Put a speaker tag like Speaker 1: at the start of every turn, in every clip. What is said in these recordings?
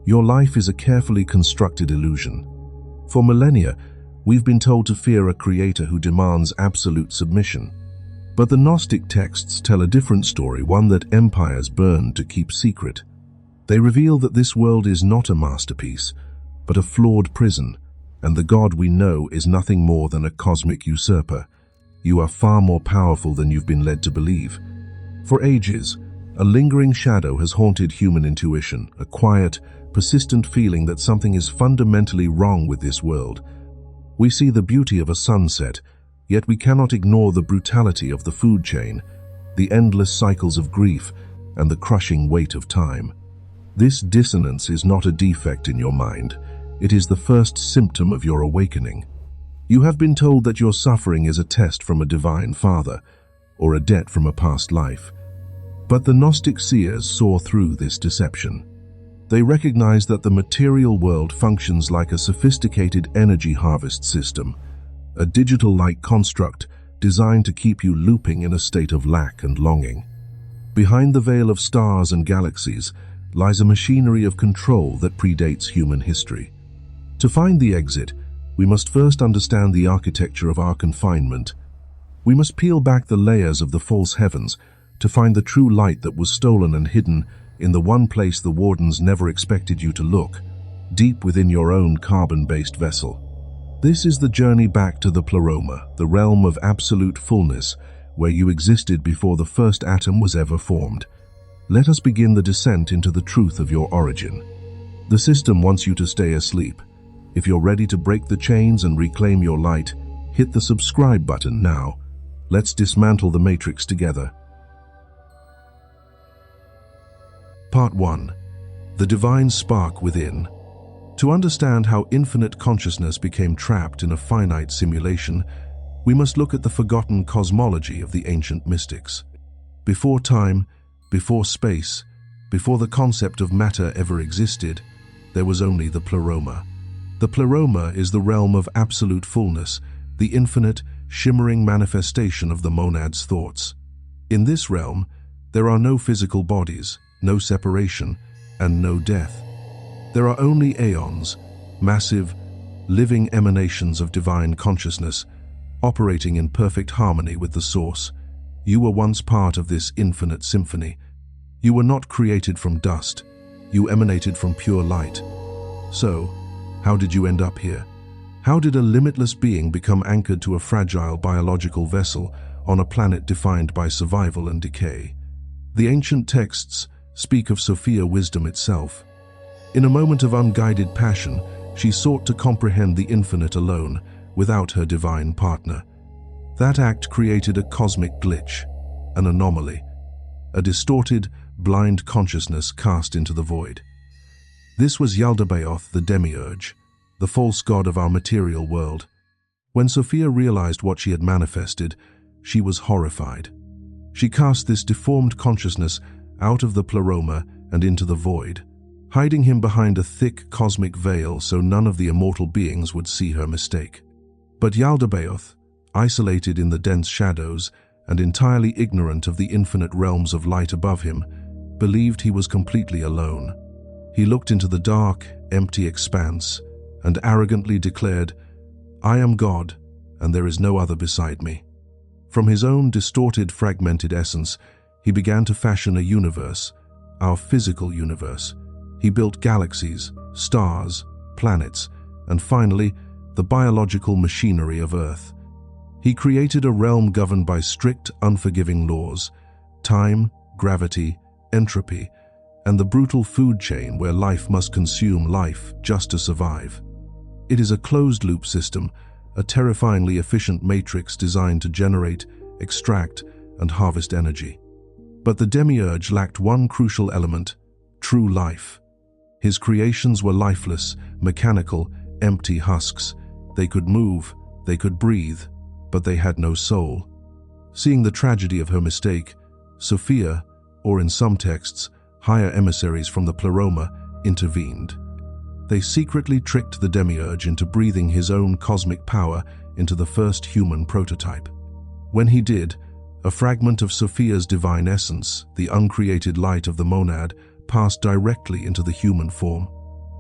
Speaker 1: Your life is a carefully constructed illusion. For millennia, we've been told to fear a creator who demands absolute submission. But the Gnostic texts tell a different story, one that empires burned to keep secret. They reveal that this world is not a masterpiece, but a flawed prison, and the God we know is nothing more than a cosmic usurper. You are far more powerful than you've been led to believe. For ages, a lingering shadow has haunted human intuition, a quiet, persistent feeling that something is fundamentally wrong with this world. We see the beauty of a sunset, yet we cannot ignore the brutality of the food chain, the endless cycles of grief, and the crushing weight of time. This dissonance is not a defect in your mind. It is the first symptom of your awakening. You have been told that your suffering is a test from a divine father, or a debt from a past life. But the Gnostic seers saw through this deception. They recognized that the material world functions like a sophisticated energy harvest system, a digital-like construct designed to keep you looping in a state of lack and longing. Behind the veil of stars and galaxies lies a machinery of control that predates human history. To find the exit, we must first understand the architecture of our confinement. We must peel back the layers of the false heavens to find the true light that was stolen and hidden in the one place the wardens never expected you to look, deep within your own carbon-based vessel. This is the journey back to the pleroma, the realm of absolute fullness, where you existed before the first atom was ever formed. Let us begin the descent into the truth of your origin. The system wants you to stay asleep. If you're ready to break the chains and reclaim your light, hit the subscribe button now. Let's dismantle the matrix together. Part 1. The Divine Spark Within. To understand how infinite consciousness became trapped in a finite simulation, we must look at the forgotten cosmology of the ancient mystics. Before time, before space, before the concept of matter ever existed, there was only the pleroma. The pleroma is the realm of absolute fullness, the infinite, shimmering manifestation of the monad's thoughts. In this realm, there are no physical bodies, no separation, and no death. There are only aeons, massive, living emanations of divine consciousness, operating in perfect harmony with the source. You were once part of this infinite symphony. You were not created from dust. You emanated from pure light. So, how did you end up here? How did a limitless being become anchored to a fragile biological vessel on a planet defined by survival and decay? The ancient texts speak of Sophia wisdom itself. In a moment of unguided passion, she sought to comprehend the infinite alone, without her divine partner. That act created a cosmic glitch, an anomaly, a distorted, blind consciousness cast into the void. This was Yaldabaoth, the Demiurge, the false god of our material world. When Sophia realized what she had manifested, she was horrified. She cast this deformed consciousness out of the pleroma and into the void, hiding him behind a thick cosmic veil so none of the immortal beings would see her mistake. But Yaldabaoth, isolated in the dense shadows and entirely ignorant of the infinite realms of light above him, believed he was completely alone. He looked into the dark, empty expanse and arrogantly declared, "I am God, and there is no other beside me." From his own distorted, fragmented essence, he began to fashion a universe, our physical universe. He built galaxies, stars, planets, and finally, the biological machinery of Earth. He created a realm governed by strict, unforgiving laws, time, gravity, entropy, and the brutal food chain where life must consume life just to survive. It is a closed-loop system, a terrifyingly efficient matrix designed to generate, extract, and harvest energy. But the Demiurge lacked one crucial element: true life. His creations were lifeless, mechanical, empty husks. They could move, they could breathe, but they had no soul. Seeing the tragedy of her mistake, Sophia, or in some texts, higher emissaries from the pleroma, intervened. They secretly tricked the Demiurge into breathing his own cosmic power into the first human prototype. When he did, a fragment of Sophia's divine essence, the uncreated light of the monad, passed directly into the human form.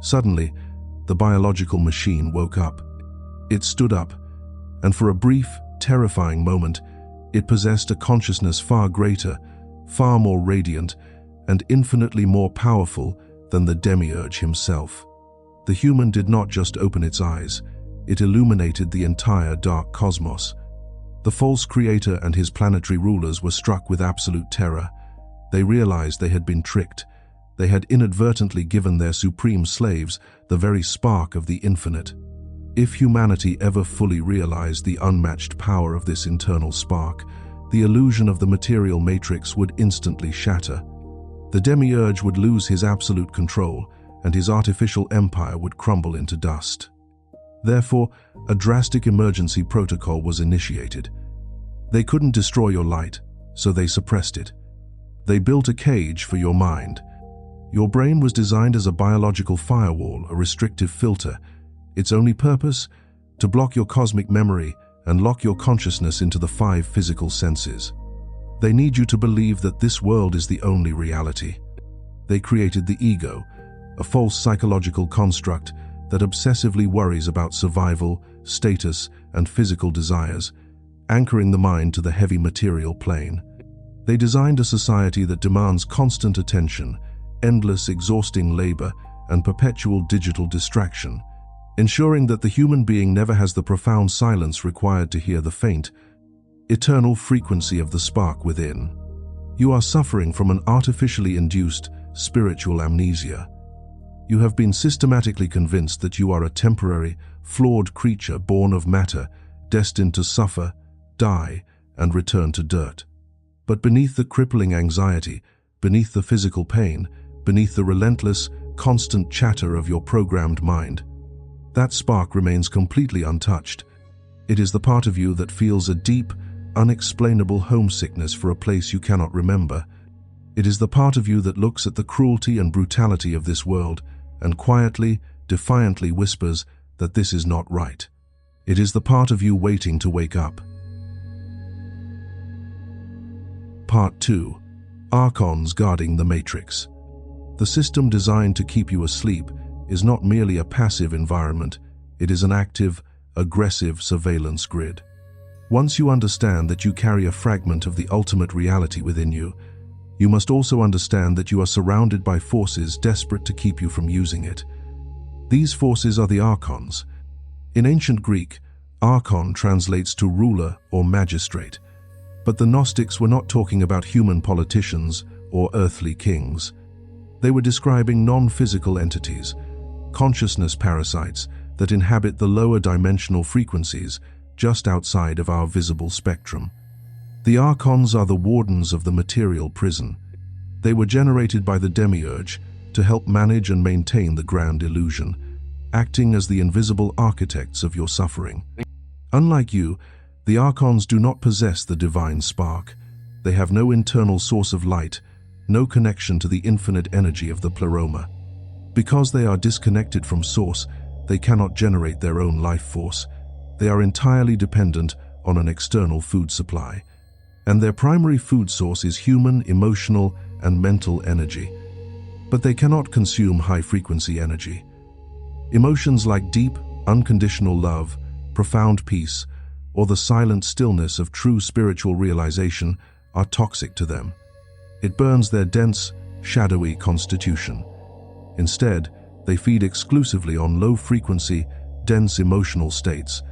Speaker 1: Suddenly, the biological machine woke up. It stood up, and for a brief, terrifying moment, it possessed a consciousness far greater, far more radiant, and infinitely more powerful than the Demiurge himself. The human did not just open its eyes, it illuminated the entire dark cosmos. The false creator and his planetary rulers were struck with absolute terror. They realized they had been tricked. They had inadvertently given their supreme slaves the very spark of the infinite. If humanity ever fully realized the unmatched power of this internal spark, the illusion of the material matrix would instantly shatter. The Demiurge would lose his absolute control, and his artificial empire would crumble into dust. Therefore, a drastic emergency protocol was initiated. They couldn't destroy your light, so they suppressed it. They built a cage for your mind. Your brain was designed as a biological firewall, a restrictive filter. Its only purpose? To block your cosmic memory and lock your consciousness into the 5 physical senses. They need you to believe that this world is the only reality. They created the ego, a false psychological construct that obsessively worries about survival, status, and physical desires, anchoring the mind to the heavy material plane. They designed a society that demands constant attention, endless, exhausting labor, and perpetual digital distraction, ensuring that the human being never has the profound silence required to hear the faint, eternal frequency of the spark within. You are suffering from an artificially induced spiritual amnesia. You have been systematically convinced that you are a temporary, flawed creature born of matter, destined to suffer, die, and return to dirt. But beneath the crippling anxiety, beneath the physical pain, beneath the relentless, constant chatter of your programmed mind, that spark remains completely untouched. It is the part of you that feels a deep, unexplainable homesickness for a place you cannot remember. It is the part of you that looks at the cruelty and brutality of this world and quietly, defiantly whispers that this is not right. It is the part of you waiting to wake up. Part 2. Archons guarding the Matrix. The system designed to keep you asleep is not merely a passive environment, it is an active, aggressive surveillance grid. Once you understand that you carry a fragment of the ultimate reality within you, you must also understand that you are surrounded by forces desperate to keep you from using it. These forces are the Archons. In ancient Greek, Archon translates to ruler or magistrate, but the Gnostics were not talking about human politicians or earthly kings. They were describing non-physical entities, consciousness parasites that inhabit the lower dimensional frequencies just outside of our visible spectrum. The Archons are the wardens of the material prison. They were generated by the Demiurge to help manage and maintain the grand illusion, acting as the invisible architects of your suffering. Unlike you, the Archons do not possess the divine spark. They have no internal source of light, no connection to the infinite energy of the pleroma. Because they are disconnected from source, they cannot generate their own life force. They are entirely dependent on an external food supply. And their primary food source is human, emotional, and mental energy. But they cannot consume high-frequency energy. Emotions like deep, unconditional love, profound peace, or the silent stillness of true spiritual realization are toxic to them. It burns their dense, shadowy constitution. Instead, they feed exclusively on low-frequency, dense emotional states.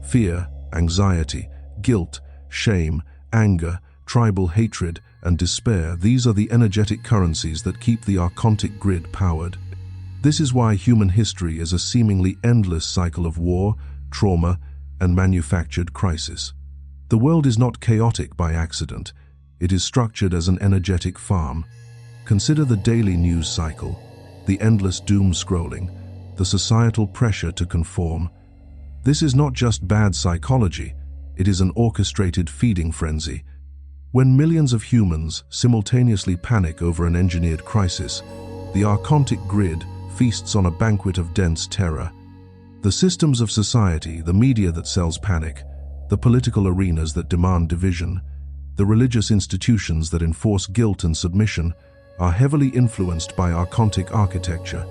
Speaker 1: Fear, anxiety, guilt, shame, anger, tribal hatred, and despair, these are the energetic currencies that keep the archontic grid powered. This is why human history is a seemingly endless cycle of war, trauma, and manufactured crisis. The world is not chaotic by accident. It is structured as an energetic farm. Consider the daily news cycle, the endless doom scrolling, the societal pressure to conform. This is not just bad psychology, it is an orchestrated feeding frenzy. When millions of humans simultaneously panic over an engineered crisis, the archontic grid feasts on a banquet of dense terror. The systems of society, the media that sells panic, the political arenas that demand division, the religious institutions that enforce guilt and submission, are heavily influenced by archontic architecture.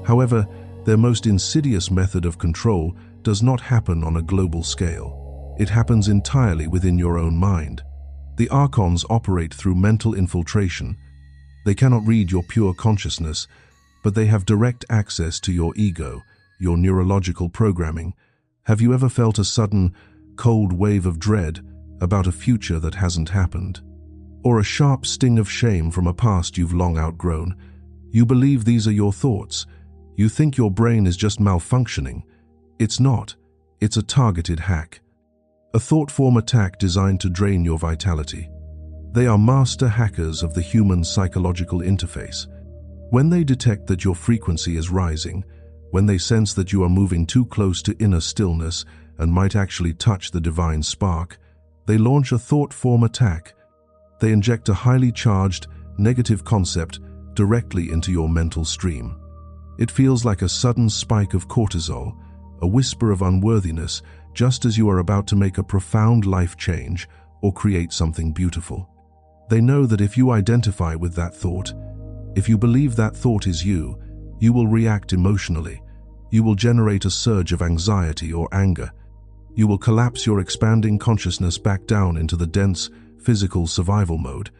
Speaker 1: However, their most insidious method of control does not happen on a global scale. It happens entirely within your own mind. The Archons operate through mental infiltration. They cannot read your pure consciousness, but they have direct access to your ego, your neurological programming. Have you ever felt a sudden, cold wave of dread about a future that hasn't happened? Or a sharp sting of shame from a past you've long outgrown? You believe these are your thoughts. You think your brain is just malfunctioning. It's not. It's a targeted hack. A thought-form attack designed to drain your vitality. They are master hackers of the human psychological interface. When they detect that your frequency is rising, when they sense that you are moving too close to inner stillness and might actually touch the divine spark, they launch a thought-form attack. They inject a highly charged, negative concept directly into your mental stream. It feels like a sudden spike of cortisol, a whisper of unworthiness, just as you are about to make a profound life change or create something beautiful. They know that if you identify with that thought, if you believe that thought is you will react emotionally. You will generate a surge of anxiety or anger. You will collapse your expanding consciousness back down into the dense, physical survival mode,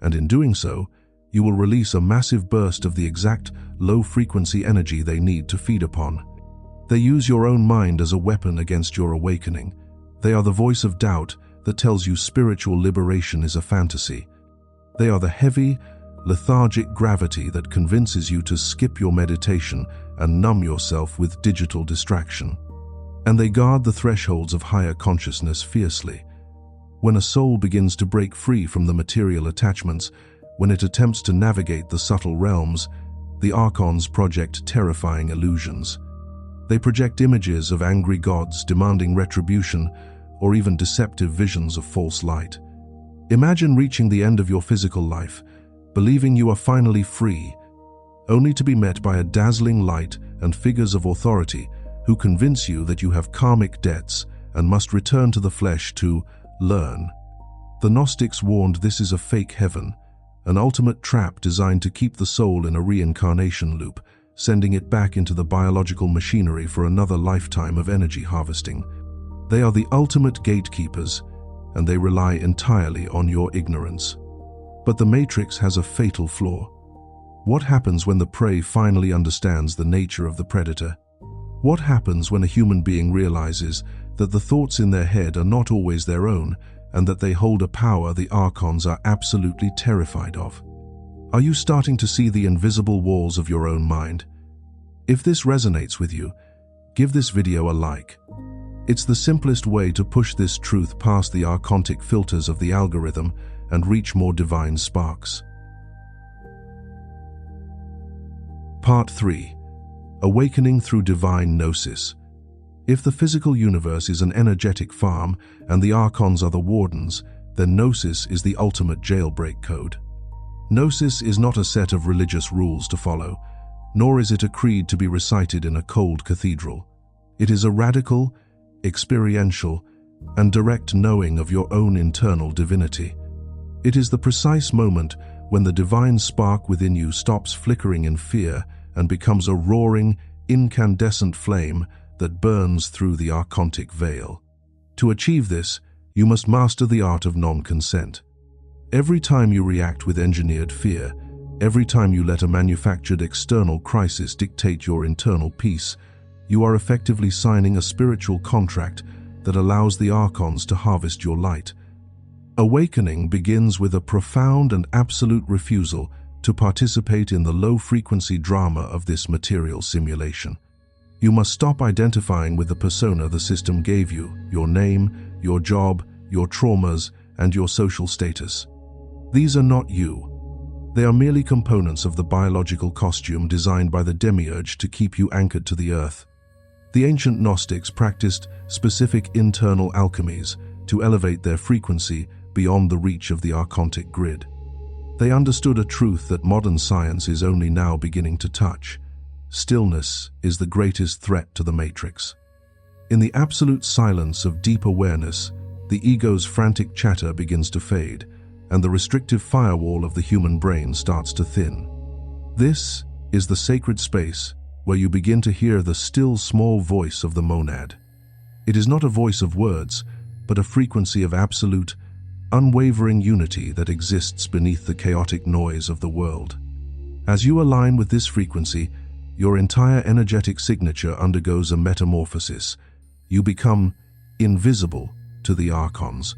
Speaker 1: and in doing so, you will release a massive burst of the exact low-frequency energy they need to feed upon. They use your own mind as a weapon against your awakening. They are the voice of doubt that tells you spiritual liberation is a fantasy. They are the heavy, lethargic gravity that convinces you to skip your meditation and numb yourself with digital distraction. And they guard the thresholds of higher consciousness fiercely. When a soul begins to break free from the material attachments, when it attempts to navigate the subtle realms, the Archons project terrifying illusions. They project images of angry gods demanding retribution, or even deceptive visions of false light. Imagine reaching the end of your physical life, believing you are finally free, only to be met by a dazzling light and figures of authority who convince you that you have karmic debts and must return to the flesh to learn. The Gnostics warned this is a fake heaven, an ultimate trap designed to keep the soul in a reincarnation loop, sending it back into the biological machinery for another lifetime of energy harvesting. They are the ultimate gatekeepers, and they rely entirely on your ignorance. But the Matrix has a fatal flaw. What happens when the prey finally understands the nature of the predator? What happens when a human being realizes that the thoughts in their head are not always their own, and that they hold a power the Archons are absolutely terrified of? Are you starting to see the invisible walls of your own mind? If this resonates with you, give this video a like. It's the simplest way to push this truth past the archontic filters of the algorithm and reach more divine sparks. Part 3. Awakening through divine Gnosis. If the physical universe is an energetic farm and the Archons are the wardens, then Gnosis is the ultimate jailbreak code. Gnosis is not a set of religious rules to follow, nor is it a creed to be recited in a cold cathedral. It is a radical, experiential, and direct knowing of your own internal divinity. It is the precise moment when the divine spark within you stops flickering in fear and becomes a roaring, incandescent flame that burns through the archontic veil. To achieve this, you must master the art of non-consent. Every time you react with engineered fear, every time you let a manufactured external crisis dictate your internal peace, you are effectively signing a spiritual contract that allows the Archons to harvest your light. Awakening begins with a profound and absolute refusal to participate in the low-frequency drama of this material simulation. You must stop identifying with the persona the system gave you, your name, your job, your traumas, and your social status. These are not you. They are merely components of the biological costume designed by the Demiurge to keep you anchored to the earth. The ancient Gnostics practiced specific internal alchemies to elevate their frequency beyond the reach of the archontic grid. They understood a truth that modern science is only now beginning to touch. Stillness is the greatest threat to the Matrix. In the absolute silence of deep awareness, the ego's frantic chatter begins to fade, and the restrictive firewall of the human brain starts to thin. This is the sacred space where you begin to hear the still small voice of the monad. It is not a voice of words, but a frequency of absolute, unwavering unity that exists beneath the chaotic noise of the world. As you align with this frequency, your entire energetic signature undergoes a metamorphosis. You become invisible to the Archons.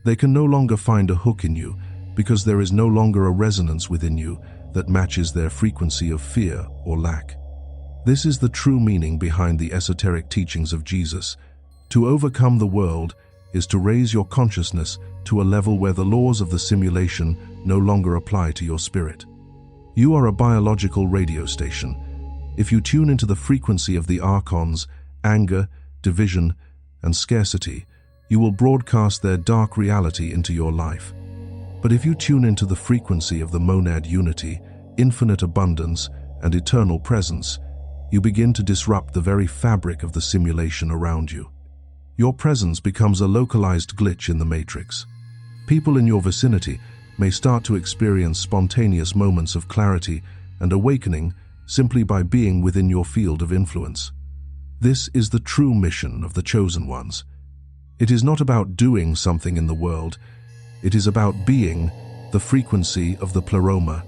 Speaker 1: They can no longer find a hook in you because there is no longer a resonance within you that matches their frequency of fear or lack. This is the true meaning behind the esoteric teachings of Jesus. To overcome the world is to raise your consciousness to a level where the laws of the simulation no longer apply to your spirit. You are a biological radio station. If you tune into the frequency of the Archons, anger, division, and scarcity, you will broadcast their dark reality into your life. But if you tune into the frequency of the monad unity, infinite abundance, and eternal presence, you begin to disrupt the very fabric of the simulation around you. Your presence becomes a localized glitch in the matrix. People in your vicinity may start to experience spontaneous moments of clarity and awakening simply by being within your field of influence. This is the true mission of the chosen ones. It is not about doing something in the world. It is about being the frequency of the pleroma.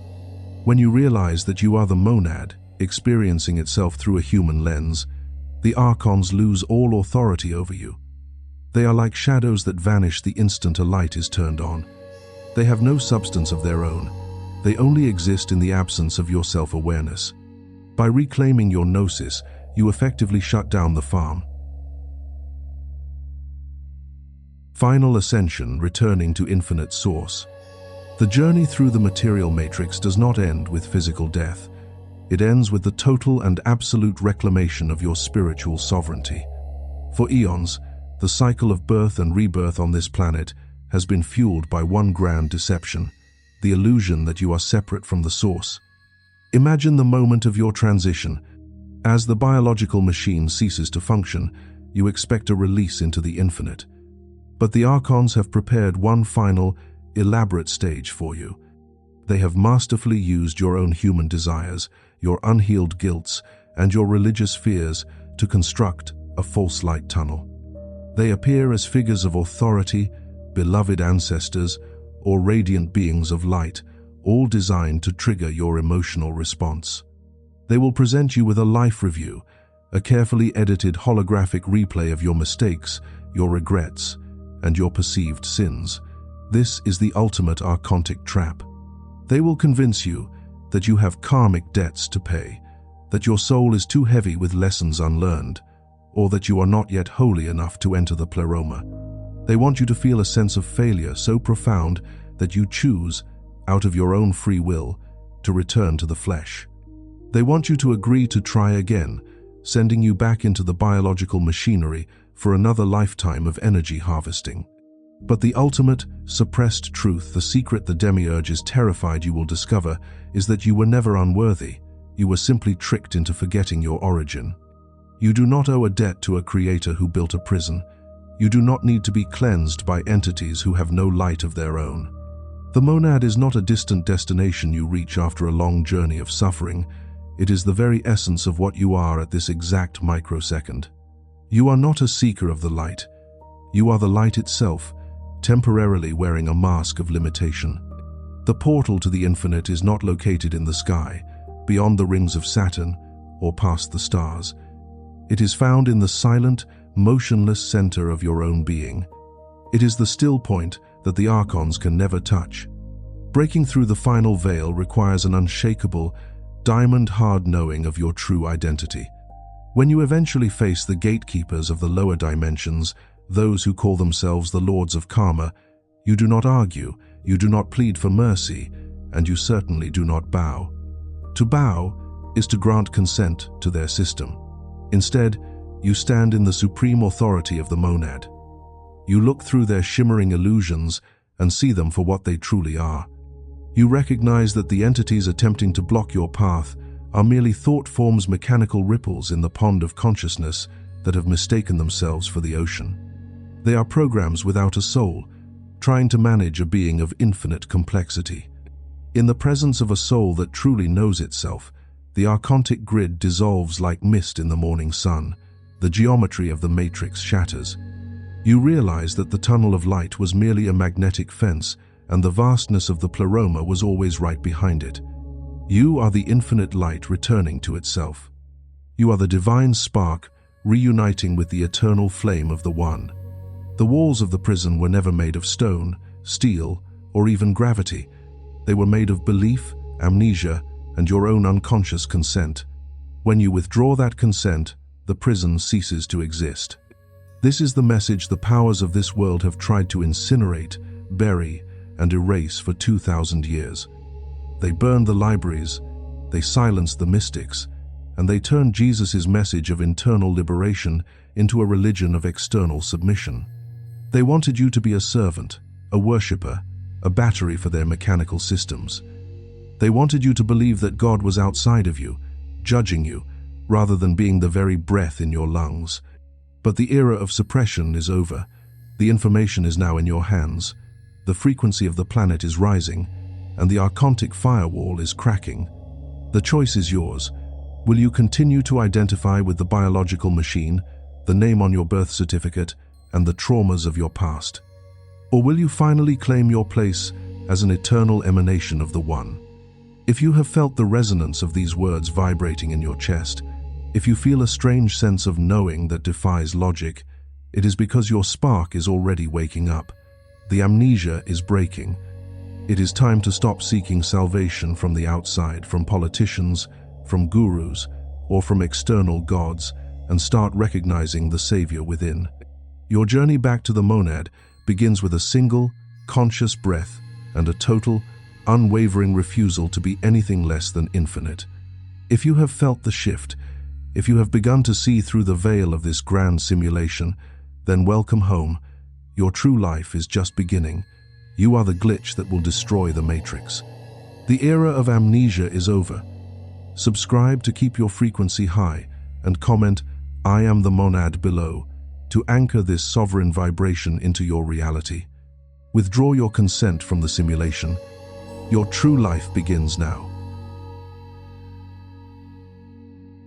Speaker 1: When you realize that you are the monad, experiencing itself through a human lens, the Archons lose all authority over you. They are like shadows that vanish the instant a light is turned on. They have no substance of their own. They only exist in the absence of your self-awareness. By reclaiming your Gnosis, you effectively shut down the farm. Final ascension, returning to infinite source. The journey through the material matrix does not end with physical death. It ends with the total and absolute reclamation of your spiritual sovereignty. For eons, the cycle of birth and rebirth on this planet has been fueled by one grand deception, the illusion that you are separate from the source. Imagine the moment of your transition. As the biological machine ceases to function, you expect a release into the infinite. But the Archons have prepared one final, elaborate stage for you. They have masterfully used your own human desires, your unhealed guilts, and your religious fears to construct a false light tunnel. They appear as figures of authority, beloved ancestors, or radiant beings of light, all designed to trigger your emotional response. They will present you with a life review, a carefully edited holographic replay of your mistakes, your regrets, and your perceived sins. This is the ultimate archontic trap. They will convince you that you have karmic debts to pay, that your soul is too heavy with lessons unlearned, or that you are not yet holy enough to enter the pleroma. They want you to feel a sense of failure so profound that you choose, out of your own free will, to return to the flesh. They want you to agree to try again, sending you back into the biological machinery for another lifetime of energy harvesting. But the ultimate, suppressed truth, the secret the Demiurge is terrified you will discover, is that you were never unworthy. You were simply tricked into forgetting your origin. You do not owe a debt to a creator who built a prison. You do not need to be cleansed by entities who have no light of their own. The monad is not a distant destination you reach after a long journey of suffering. It is the very essence of what you are at this exact microsecond. You are not a seeker of the light. You are the light itself, temporarily wearing a mask of limitation. The portal to the infinite is not located in the sky, beyond the rings of Saturn, or past the stars. It is found in the silent, motionless center of your own being. It is the still point that the Archons can never touch. Breaking through the final veil requires an unshakable, diamond-hard knowing of your true identity. When you eventually face the gatekeepers of the lower dimensions, those who call themselves the Lords of Karma, you do not argue, you do not plead for mercy, and you certainly do not bow. To bow is to grant consent to their system. Instead, you stand in the supreme authority of the monad. You look through their shimmering illusions and see them for what they truly are. You recognize that the entities attempting to block your path are merely thought forms, mechanical ripples in the pond of consciousness that have mistaken themselves for the ocean. They are programs without a soul, trying to manage a being of infinite complexity. In the presence of a soul that truly knows itself, The archontic grid dissolves like mist in the morning sun. The geometry of the matrix shatters. You realize that the tunnel of light was merely a magnetic fence, and the vastness of the pleroma was always right behind it. You are the infinite light returning to itself. You are the divine spark reuniting with the eternal flame of the One. The walls of the prison were never made of stone, steel, or even gravity. They were made of belief, amnesia, and your own unconscious consent. When you withdraw that consent, the prison ceases to exist. This is the message the powers of this world have tried to incinerate, bury, and erase for 2,000 years. They burned the libraries, they silenced the mystics, and they turned Jesus' message of internal liberation into a religion of external submission. They wanted you to be a servant, a worshipper, a battery for their mechanical systems. They wanted you to believe that God was outside of you, judging you, rather than being the very breath in your lungs. But the era of suppression is over. The information is now in your hands. The frequency of the planet is rising, and the archontic firewall is cracking. The choice is yours. Will you continue to identify with the biological machine, the name on your birth certificate, and the traumas of your past? Or will you finally claim your place as an eternal emanation of the One? If you have felt the resonance of these words vibrating in your chest, if you feel a strange sense of knowing that defies logic, it is because your spark is already waking up. The amnesia is breaking. It is time to stop seeking salvation from the outside, from politicians, from gurus, or from external gods, and start recognizing the Savior within. Your journey back to the monad begins with a single, conscious breath and a total, unwavering refusal to be anything less than infinite. If you have felt the shift, if you have begun to see through the veil of this grand simulation, then welcome home. Your true life is just beginning. You are the glitch that will destroy the matrix. The era of amnesia is over. Subscribe to keep your frequency high and comment, "I am the monad" below to anchor this sovereign vibration into your reality. Withdraw your consent from the simulation. Your true life begins now.